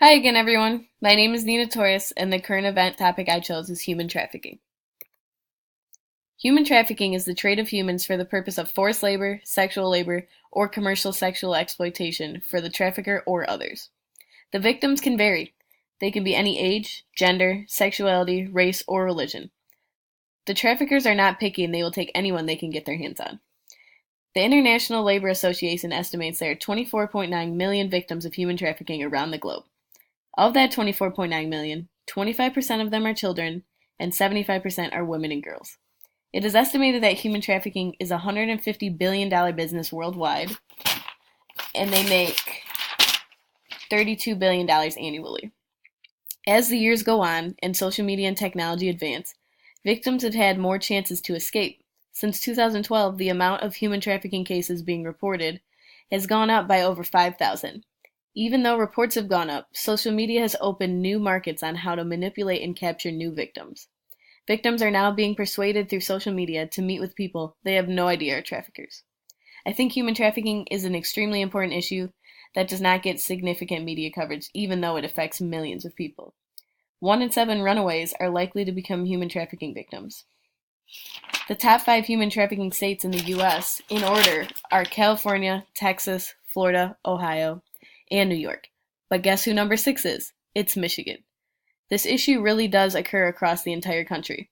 Hi again, everyone. My name is Nina Torres, and the current event topic I chose is human trafficking. Human trafficking is the trade of humans for the purpose of forced labor, or commercial sexual exploitation for the trafficker or others. The victims can vary. They can be any age, gender, sexuality, race, or religion. The traffickers are not picky and they will take anyone they can get their hands on. The International Labor Association estimates there are 24.9 million victims of human trafficking around the globe. Of that 24.9 million, 25% of them are children, and 75% are women and girls. It is estimated that human trafficking is a $150 billion business worldwide, and they make $32 billion annually. As the years go on and social media and technology advance, victims have had more chances to escape. Since 2012, the amount of human trafficking cases being reported has gone up by over 5,000. Even though reports have gone up, social media has opened new markets on how to manipulate and capture new victims. Victims are now being persuaded through social media to meet with people they have no idea are traffickers. I think human trafficking is an extremely important issue that does not get significant media coverage, even though it affects millions of people. 1 in 7 runaways are likely to become human trafficking victims. The top 5 human trafficking states in the U.S., in order, are California, Texas, Florida, Ohio, and New York. But guess who number 6 is? It's Michigan. This issue really does occur across the entire country.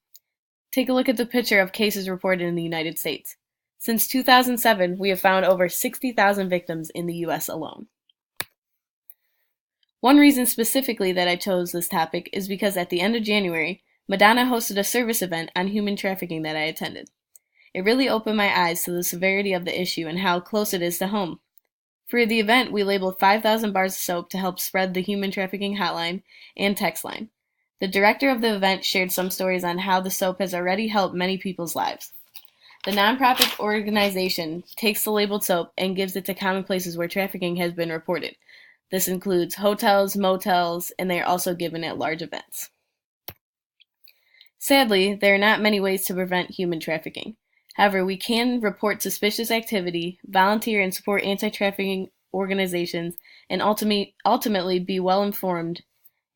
Take a look at the picture of cases reported in the United States. Since 2007, we have found over 60,000 victims in the U.S. alone. One reason specifically that I chose this topic is because at the end of January, Madonna hosted a service event on human trafficking that I attended. It really opened my eyes to the severity of the issue and how close it is to home. For the event, we labeled 5,000 bars of soap to help spread the human trafficking hotline and text line. The director of the event shared some stories on how the soap has already helped many people's lives. The nonprofit organization takes the labeled soap and gives it to common places where trafficking has been reported. This includes hotels, motels, and they are also given at large events. Sadly, there are not many ways to prevent human trafficking. However, we can report suspicious activity, volunteer and support anti-trafficking organizations, and ultimately be well informed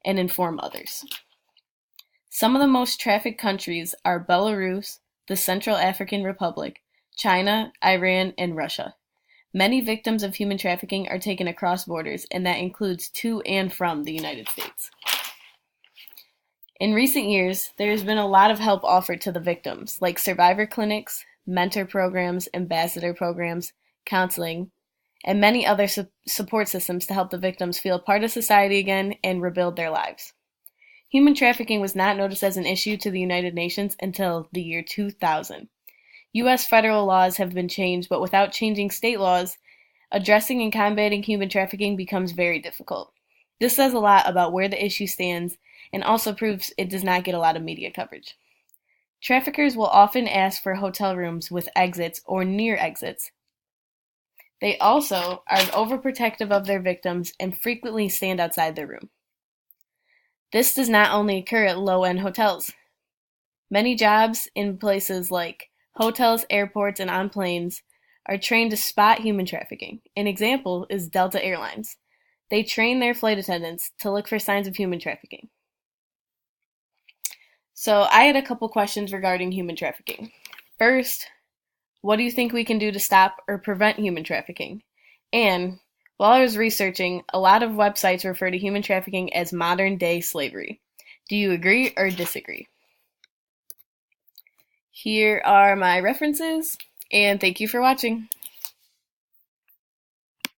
and inform others. Some of the most trafficked countries are Belarus, the Central African Republic, China, Iran, and Russia. Many victims of human trafficking are taken across borders, and that includes to and from the United States. In recent years, there has been a lot of help offered to the victims, like survivor clinics, mentor programs, ambassador programs, counseling, and many other support systems to help the victims feel part of society again and rebuild their lives. Human trafficking was not noticed as an issue to the United Nations until the year 2000. U.S. federal laws have been changed, but without changing state laws, addressing and combating human trafficking becomes very difficult. This says a lot about where the issue stands and also proves it does not get a lot of media coverage. Traffickers will often ask for hotel rooms with exits or near exits. They also are overprotective of their victims and frequently stand outside their room. This does not only occur at low-end hotels. Many jobs in places like hotels, airports, and on planes are trained to spot human trafficking. An example is Delta Airlines. They train their flight attendants to look for signs of human trafficking. So I had a couple questions regarding human trafficking. First, what do you think we can do to stop or prevent human trafficking? And while I was researching, a lot of websites refer to human trafficking as modern-day slavery. Do you agree or disagree? Here are my references, and thank you for watching.